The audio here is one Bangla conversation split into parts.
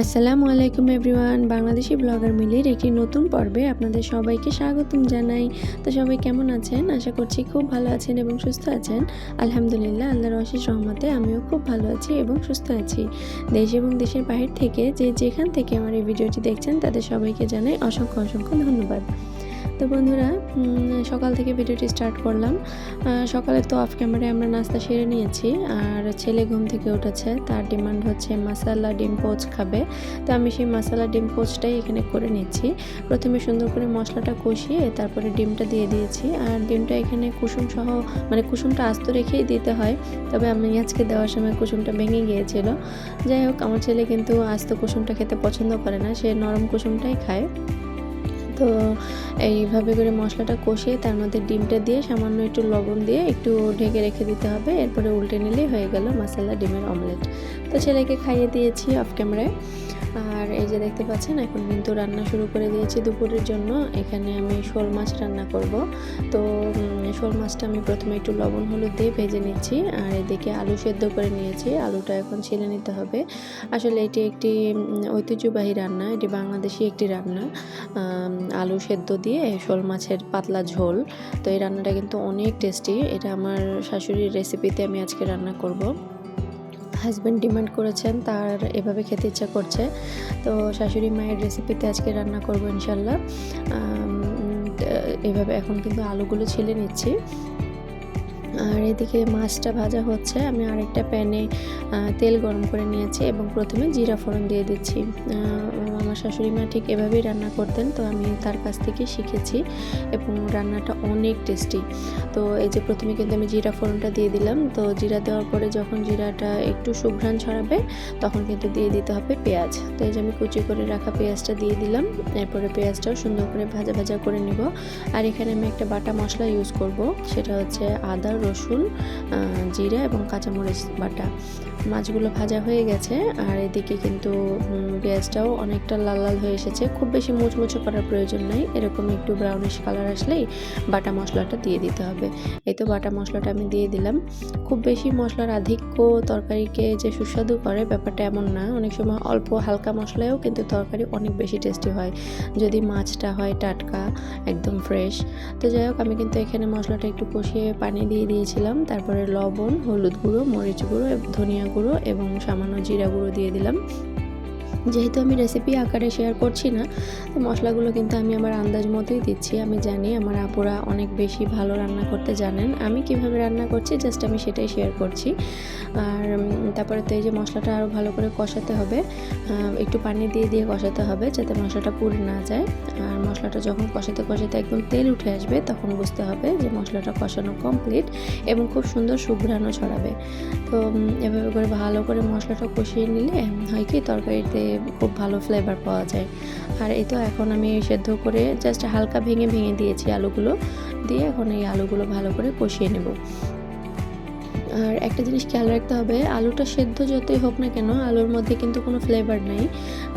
আসসালামু আলাইকুম এভরিওয়ান, বাংলাদেশি ব্লগার মিলির একটি নতুন পর্বে আপনাদের সবাইকে স্বাগতম জানাই। তো সবাই কেমন আছেন? আশা করছি খুব ভালো আছেন এবং সুস্থ আছেন। আলহামদুলিল্লাহ, আল্লাহর অশেষ রহমতে আমিও খুব ভালো আছি এবং সুস্থ আছি। দেশ এবং দেশের বাহির থেকে যেখান থেকে আমার এই ভিডিওটি দেখছেন তাদের সবাইকে জানাই অসংখ্য অসংখ্য ধন্যবাদ। তো বন্ধুরা, সকাল থেকে ভিডিওটি স্টার্ট করলাম। সকালে তো অফ ক্যামেরায় আমরা নাস্তা সেরে নিয়েছি, আর ছেলে ঘুম থেকে উঠেছে। তার ডিমান্ড হচ্ছে মাসালা ডিম পোচ খাবে। তো আমি সেই মাসালা ডিম পোচটাই এখানে করে নিচ্ছি। প্রথমে সুন্দর করে মশলাটা কষিয়ে তারপরে ডিমটা দিয়ে দিয়েছি। আর ডিমটা এখানে কুসুম সহ, মানে কুসুমটা আস্ত রেখেই দিতে হয়, তবে আমি আজকে দেওয়ার সময় কুসুমটা ভেঙে গিয়েছিল। যাই হোক, আমার ছেলে কিন্তু আস্ত কুসুমটা খেতে পছন্দ করে না, সে নরম কুসুমটাই খায়। তো এইভাবে করে মশলাটা কষিয়ে তার মধ্যে ডিমটা দিয়ে সামান্য একটু লবণ দিয়ে একটু ঢেকে রেখে দিতে হবে। এরপরে উল্টে নিলেই হয়ে গেল মাসালা ডিমের অমলেট। তো ছেলেকে খাইয়ে দিয়েছি অফ ক্যামেরায়। আর এই যে দেখতে পাচ্ছেন, এখন কিন্তু রান্না শুরু করে দিয়েছি দুপুরের জন্য। এখানে আমি শোল মাছ রান্না করব। তো শোল মাছটা আমি প্রথমে একটু লবণ হলুদ দিয়ে ভেজে নিচ্ছি, আর এদিকে আলু সেদ্ধ করে নিয়েছি। আলুটা এখন ছিলে নিতে হবে। আসলে এটি একটি ঐতিহ্যবাহী রান্না, এটি বাংলাদেশি একটি রান্না, আলু সেদ্ধ দিয়ে শোল মাছের পাতলা ঝোল। তো এই রান্নাটা কিন্তু অনেক টেস্টি। এটা আমার শাশুড়ির রেসিপিতে আমি আজকে রান্না করব। হাজব্যান্ড ডিমান্ড করেছেন, তার এভাবে খেতে ইচ্ছা করছে। তো শাশুড়ি মায়ের রেসিপিতে আজকে রান্না করব ইনশাল্লাহ। এভাবে এখন কিন্তু আলুগুলো ছিলে নিচ্ছি। আর এদিকে মাছটা ভাজা হচ্ছে। আমি আরেকটা প্যানে তেল গরম করে নিয়েছি এবং প্রথমে জিরা ফোড়ন দিয়ে দিচ্ছি। আমার শাশুড়ি মা ঠিক এভাবেই রান্না করতেন, তো আমি তার কাছ থেকে শিখেছি এবং রান্নাটা অনেক টেস্টি। তো এই যে প্রথমে কিন্তু আমি জিরা ফোড়নটা দিয়ে দিলাম। তো জিরা দেওয়ার পরে যখন জিরাটা একটু সুঘ্রাণ ছড়াবে তখন কিন্তু দিয়ে দিতে হবে পেঁয়াজ। তো এই যে আমি কুচি করে রাখা পেঁয়াজটা দিয়ে দিলাম। এরপরে পেঁয়াজটাও সুন্দর করে ভাজা ভাজা করে নিব। আর এখানে আমি একটা বাটা মশলা ইউজ করব, সেটা হচ্ছে আদা, রসুন, জিরা এবং কাঁচামরিচ বাটা। মাছগুলো ভাজা হয়ে গেছে, আর এদিকে কিন্তু পেঁয়াজটাও অনেকটা লাল লাল হয়ে এসেছে। খুব বেশি মুচমুচে করার প্রয়োজন নেই, এরকম একটু ব্রাউনিশ কালার আসলেই বাটা মশলাটা দিয়ে দিতে হবে। এই তো বাটা মশলাটা আমি দিয়ে দিলাম। খুব বেশি মশলার আধিক্য তরকারিকে যে সুস্বাদু করে ব্যাপারটা এমন না। অনেক সময় অল্প হালকা মশলায়ও কিন্তু তরকারি অনেক বেশি টেস্টি হয়, যদি মাছটা হয় টাটকা, একদম ফ্রেশ। তো যাই হোক, আমি কিন্তু এখানে মশলাটা একটু কষিয়ে পানি দিয়ে দিয়েছিলাম। তারপরে লবণ, হলুদ গুঁড়ো, মরিচ গুঁড়ো, ধনিয়া গুঁড়ো এবং সামান্য জিরা গুঁড়ো দিয়ে দিলাম। যেহেতু আমি রেসিপি আকারে শেয়ার করছি না, তো মশলাগুলো কিন্তু আমি আমার আন্দাজ মতোই দিচ্ছি। আমি জানি আমার আপুরা অনেক বেশি ভালো রান্না করতে জানেন, আমি কিভাবে রান্না করছি জাস্ট আমি সেটাই শেয়ার করছি। আর তারপরে তো এই যে মশলাটা আরও ভালো করে কষাতে হবে, একটু পানি দিয়ে দিয়ে কষাতে হবে যাতে মশলাটা পুড়ে না যায়। আর মশলাটা যখন কষাতে কষাতে একদম তেল উঠে আসবে তখন বুঝতে হবে যে মশলাটা কষানো কমপ্লিট এবং খুব সুন্দর সুঘ্রাণও ছড়াবে। তো এভাবে করে ভালো করে মশলাটা কষিয়ে নিলে হয় কি, তরকারিতে খুব ভালো ফ্লেভার পাওয়া যায়। আর এই তো এখন আমি সেদ্ধ করে জাস্ট হালকা ভেঙে ভেঙে দিয়েছি আলুগুলো দিয়ে। এখন এই আলুগুলো ভালো করে কষিয়ে নেব। আর একটা জিনিস খেয়াল রাখতে হবে, আলুটা সেদ্ধ যতই হোক না কেন আলুর মধ্যে কিন্তু কোনো ফ্লেভার নেই।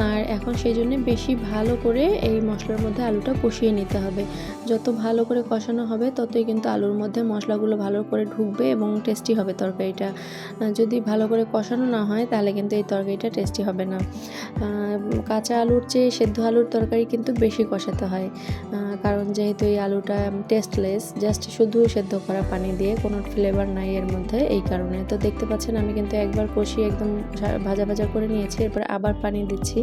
আর এখন সেই জন্য বেশি ভালো করে এই মশলার মধ্যে আলুটা কষিয়ে নিতে হবে। যত ভালো করে কষানো হবে ততই কিন্তু আলুর মধ্যে মশলাগুলো ভালো করে ঢুকবে এবং টেস্টি হবে তরকারিটা। যদি ভালো করে কষানো না হয় তাহলে কিন্তু এই তরকারিটা টেস্টি হবে না। কাঁচা আলুর চেয়ে সেদ্ধ আলুর তরকারি কিন্তু বেশি কষাতে হয়, কারণ যেহেতু এই আলুটা টেস্টলেস, জাস্ট শুধু সেদ্ধ করা পানি দিয়ে, কোনো ফ্লেভার নাই এর মধ্যে, এই কারণে। তো দেখতে পাচ্ছেন আমি কিন্তু একবার কষিয়ে একদম ভাজা ভাজা করে নিয়েছি, এরপরে আবার পানি দিচ্ছি।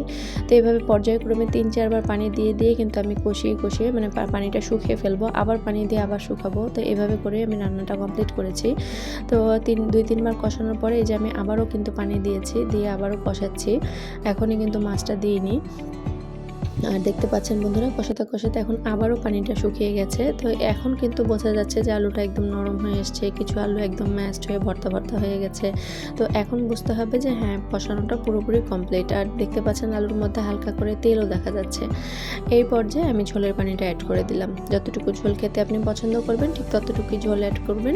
তো এইভাবে পর্যায়ক্রমে 3-4 বার পানি দিয়ে দিয়ে কিন্তু আমি কষিয়ে কষিয়ে মানে পানিটা শুকিয়ে ফেলবো, আবার পানি দিয়ে আবার শুকাবো। তো এভাবে করে আমি রান্নাটা কমপ্লিট করেছি। তো 2-3 বার কষানোর পরে এই যে আমি আবারও কিন্তু পানি দিয়েছি, দিয়ে আবারও কষাচ্ছি। এখনই কিন্তু মাছটা দিইনি। আর দেখতে পাচ্ছেন বন্ধুরা, কষাতে কষাতে এখন আবারও পানিটা শুকিয়ে গেছে। তো এখন কিন্তু বোঝা যাচ্ছে যে আলুটা একদম নরম হয়ে এসছে, কিছু আলু একদম ম্যাশড হয়ে ভর্তা ভর্তা হয়ে গেছে। তো এখন বুঝতে হবে যে হ্যাঁ, কষানোটা পুরোপুরি কমপ্লিট। আর দেখতে পাচ্ছেন আলুর মধ্যে হালকা করে তেলও দেখা যাচ্ছে। এই পর্যায়ে আমি ঝোলের পানিটা অ্যাড করে দিলাম। যতটুকু ঝোল খেতে আপনি পছন্দ করবেন ঠিক ততটুকুই ঝোল অ্যাড করবেন।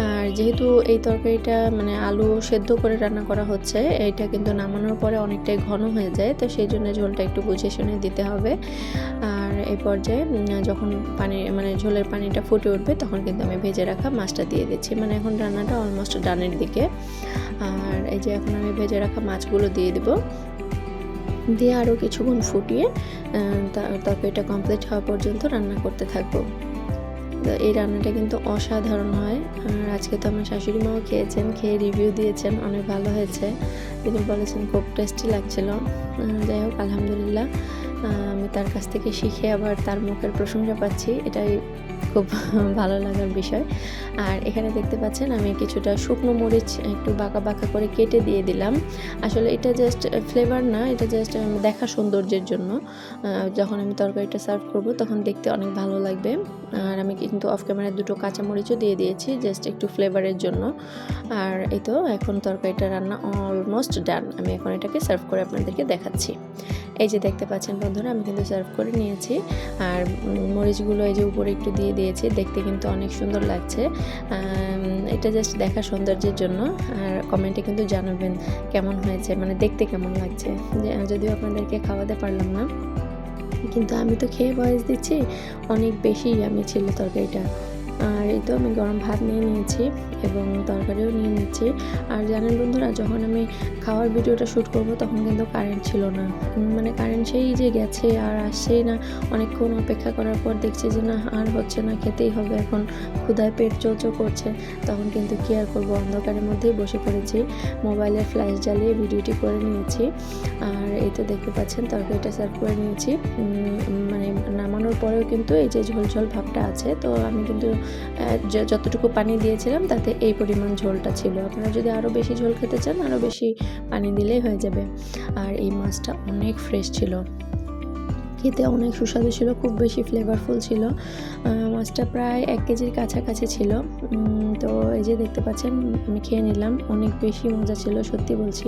আর যেহেতু এই তরকারিটা মানে আলু সেদ্ধ করে রান্না করা হচ্ছে, এটা কিন্তু নামানোর পরে অনেকটাই ঘন হয়ে যায়, তো সেই জন্য ঝোলটা একটু বুঝে শুনে দিতে হবে। আর এই পর্যায়ে যখন পানি মানে ঝোলের পানিটা ফুটে উঠবে তখন কিন্তু আমি ভেজে রাখা মাছটা দিয়ে দিচ্ছি। মানে এখন রান্নাটা অলমোস্ট ডানের দিকে। আর এই যে এখন আমি ভেজে রাখা মাছগুলো দিয়ে দেবো। দিয়ে আরও কিছুক্ষণ ফুটিয়ে তরকারিটা কমপ্লিট হওয়া পর্যন্ত রান্না করতে থাকবো। তো এই রান্নাটা কিন্তু অসাধারণ হয়। আর আজকে তো আমার শাশুড়ি মাও খেয়েছেন, খেয়ে রিভিউ দিয়েছেন, অনেক ভালো হয়েছে। তিনি বলেছেন খুব টেস্টি লাগছিল। যাই হোক, আলহামদুলিল্লাহ আমি তার কাছ থেকে শিখে আবার তার মুখের প্রশংসা পাচ্ছি, এটাই খুব ভালো লাগার বিষয়। আর এখানে দেখতে পাচ্ছেন আমি কিছুটা শুকনো মরিচ একটু বাঁকা বাঁকা করে কেটে দিয়ে দিলাম। আসলে এটা জাস্ট ফ্লেভার না, এটা জাস্ট দেখা সৌন্দর্যের জন্য। যখন আমি তরকারিটা সার্ভ করব তখন দেখতে অনেক ভালো লাগবে। আর আমি কিন্তু অফ ক্যামেরায় 2টো কাঁচামরিচও দিয়ে দিয়েছি জাস্ট একটু ফ্লেভারের জন্য। আর এই তো এখন তরকারিটা রান্না অলমোস্ট ডান। আমি এখন এটাকে সার্ভ করে আপনাদেরকে দেখাচ্ছি। এই যে দেখতে পাচ্ছেন বন্ধুরা, আমি কিন্তু সার্ভ করে নিয়েছি। আর মরিচগুলো এই যে উপরে একটু দিয়ে দিয়েছি, দেখতে কিন্তু অনেক সুন্দর লাগছে। এটা জাস্ট দেখা সৌন্দর্যের জন্য। আর কমেন্টে কিন্তু জানাবেন কেমন হয়েছে, মানে দেখতে কেমন লাগছে। যদিও আপনাদেরকে খাওয়াতে পারলাম না, কিন্তু আমি তো খেয়ে ভয়েস দিচ্ছি, অনেক বেশি ইয়ামি ছিল তরকারিটা। আর এই তো আমি গরম ভাত নিয়ে নিয়েছি এবং তরকারিও নিয়ে নিচ্ছি। আর জানেন বন্ধুরা, যখন আমি খাওয়ার ভিডিওটা শ্যুট করব তখন কিন্তু কারেন্ট ছিল না, মানে কারেন্ট সেই যে গেছে আর আসছেই না। অনেকক্ষণ অপেক্ষা করার পর দেখছি যে না, আর হচ্ছে না, খেতেই হবে এখন, ক্ষুধায় পেট চোচো করছে। তখন কিন্তু কি আর করবো, অন্ধকারের মধ্যেই বসে পড়েছি, মোবাইলের ফ্ল্যাশ জ্বালিয়ে ভিডিওটি করে নিয়েছি। আর এই তো দেখতে পাচ্ছেন তরকারিটা সার্ভ করে নিয়েছি। মানে নামানোর পরেও কিন্তু এই যে ঝোল ঝোল ভাবটা আছে। তো আমি কিন্তু যতটুকু পানি দিয়েছিলাম তাতে এই পরিমাণ ঝোলটা ছিল। আপনারা যদি আরও বেশি ঝোল খেতে চান আরও বেশি পানি দিলেই হয়ে যাবে। আর এই মাছটা অনেক ফ্রেশ ছিল, খেতে অনেক সুস্বাদু ছিল, খুব বেশি ফ্লেভারফুল ছিল। মাছটা প্রায় 1 কেজির কাছাকাছি ছিল। তো এই যে দেখতে পাচ্ছেন আমি খেয়ে নিলাম, অনেক বেশি মজা ছিল, সত্যি বলছি।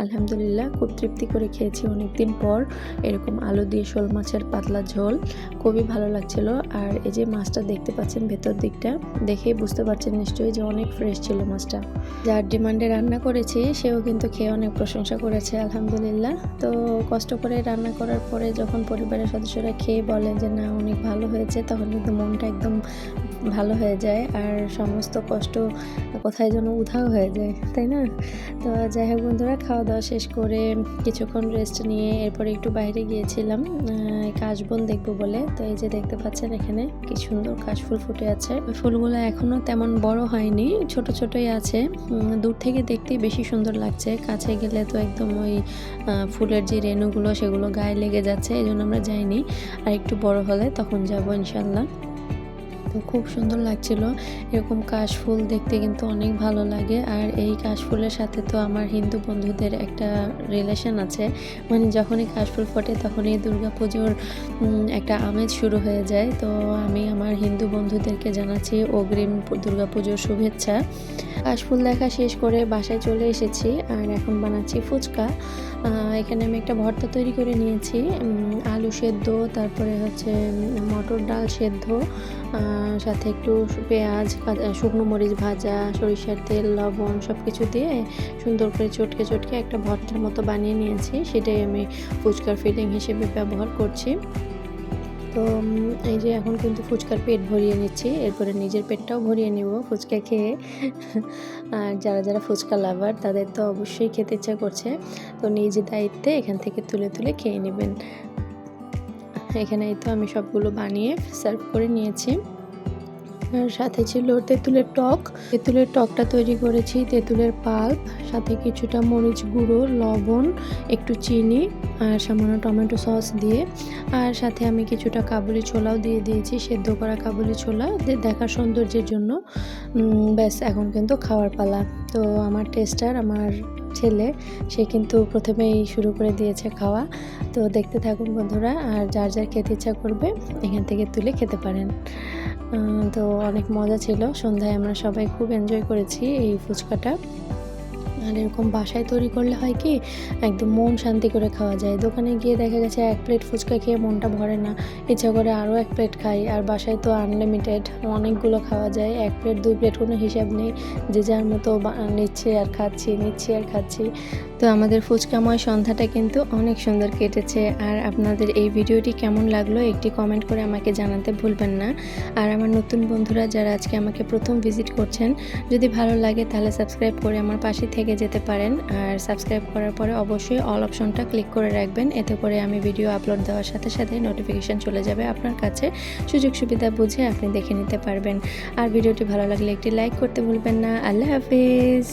আলহামদুলিল্লাহ খুব তৃপ্তি করে খেয়েছি অনেক দিন পর এরকম আলু দিয়ে শোল মাছের পাতলা ঝোল, খুবই ভালো লাগছিল। আর এই যে মাছটা দেখতে পাচ্ছেন ভেতর দিকটা, দেখেই বুঝতে পারছেন নিশ্চয়ই যে অনেক ফ্রেশ ছিল মাছটা। যার ডিমান্ডে রান্না করেছি সেও কিন্তু খেয়ে অনেক প্রশংসা করেছে, আলহামদুলিল্লাহ। তো কষ্ট করে রান্না করার পরে যখন পরিবারের সদস্যরা খেয়ে বলে যে না অনেক ভালো হয়েছে, তখন কিন্তু মনটা একদম ভালো হয়ে যায় আর সমস্ত কষ্ট কোথায় যেন উধাও হয়ে যায়, তাই না? তো যাই হোক বন্ধুরা, খাওয়া দাওয়া শেষ করে কিছুক্ষণ রেস্ট নিয়ে এরপরে একটু বাইরে গিয়েছিলাম কাশবন দেখবো বলে। তো এই যে দেখতে পাচ্ছেন এখানে কি সুন্দর কাশফুল ফুটে আছে। ফুলগুলো এখনো তেমন বড় হয়নি, ছোট ছোটই আছে। দূর থেকে দেখতেই বেশি সুন্দর লাগছে, কাছে গেলে তো একদম ওই ফুলের যে রেণুগুলো সেগুলো গায়ে লেগে যাচ্ছে, এই জন্য আমরা যাইনি। আর একটু বড় হলে তখন যাবো ইনশাল্লাহ। তো খুব সুন্দর লাগছিল, এরকম কাশফুল দেখতে কিন্তু অনেক ভালো লাগে। আর এই কাশফুলের সাথে তো আমার হিন্দু বন্ধুদের একটা রিলেশন আছে, মানে যখনই কাশফুল ফোটে তখনই দুর্গাপুজোর একটা আমেজ শুরু হয়ে যায়। তো আমি আমার হিন্দু বন্ধুদেরকে জানাচ্ছি অগ্রিম দুর্গাপুজোর শুভেচ্ছা। কাশফুল দেখা শেষ করে বাসায় চলে এসেছি আর এখন বানাচ্ছি ফুচকা। এখানে আমি একটা ভর্তা তৈরি করে নিয়েছি, আলু সেদ্ধ, তারপরে হচ্ছে মটর ডাল সেদ্ধ, সাথে একটু পেঁয়াজ, শুকনো মরিচ ভাজা, সরিষার তেল, লবণ সব কিছু দিয়ে সুন্দর করে চটকে চটকে একটা ভর্তার মতো বানিয়ে নিয়েছি। সেটাই আমি ফুচকার ফিলিং হিসেবে ব্যবহার করছি। তো এই যে এখন কিন্তু ফুচকার পেট ভরিয়ে নিচ্ছি, এরপরে নিজের পেটটাও ভরিয়ে নেব ফুচকা খেয়ে। আর যারা যারা ফুচকা লাভার তাদের তো অবশ্যই খেতে ইচ্ছা করছে, তো নিজের দায়িত্বে এখান থেকে তুলে তুলে খেয়ে নেবেন। এখানে এই তো আমি সবগুলো বানিয়ে সার্ভ করে নিয়েছি। আর সাথে ছিল তেঁতুলের টক, তেঁতুলের টকটা তৈরি করেছি তেঁতুলের পাল্প, সাথে কিছুটা মরিচ গুঁড়ো, লবণ, একটু চিনি আর সামান্য টমেটো সস দিয়ে। আর সাথে আমি কিছুটা কাবুলি ছোলাও দিয়ে দিয়েছি, সেদ্ধ করা কাবুলি ছোলা, দেখার সৌন্দর্যের জন্য। ব্যাস এখন কিন্তু খাওয়ার পালা। তো আমার টেস্টার, আমার ছেলে, সে কিন্তু প্রথমেই শুরু করে দিয়েছে খাওয়া। তো দেখতে থাকুন বন্ধুরা, আর যার যার খেতে ইচ্ছা করবে এখান থেকে তুলে খেতে পারেন। তো অনেক মজা ছিল, সন্ধ্যায় আমরা সবাই খুব এনজয় করেছি এই ফুচকাটা। আর এরকম বাসায় তৈরি করলে হয় কি, একদম মন শান্তি করে খাওয়া যায়। দোকানে গিয়ে দেখা গেছে 1 প্লেট ফুচকা খেয়ে মনটা ভরে না, ইচ্ছা করে আরও 1 প্লেট খাই। আর বাসায় তো আনলিমিটেড অনেকগুলো খাওয়া যায়, 1 প্লেট 2 প্লেট কোনো হিসাব নেই, যে যার মতো নিচ্ছে আর খাচ্ছি। তো আমাদের ফুচকাময় সন্ধ্যাটা কিন্তু অনেক সুন্দর কেটেছে। আর আপনাদের এই ভিডিওটি কেমন লাগলো একটি কমেন্ট করে আমাকে জানাতে ভুলবেন না। আর আমার নতুন বন্ধুরা যারা আজকে আমাকে প্রথম ভিজিট করছেন, যদি ভালো লাগে তাহলে সাবস্ক্রাইব করে আমার পাশে থেকে যেতে পারেন। আর সাবস্ক্রাইব করার পরে অবশ্যই অল অপশনটা ক্লিক করে রাখবেন, এতে করে আমি ভিডিও আপলোড দেওয়ার সাথে সাথে নোটিফিকেশান চলে যাবে আপনার কাছে। সুযোগ সুবিধা বুঝে আপনি দেখে নিতে পারবেন। আর ভিডিওটি ভালো লাগলে একটি লাইক করতে ভুলবেন না। আল্লাহ হাফিজ।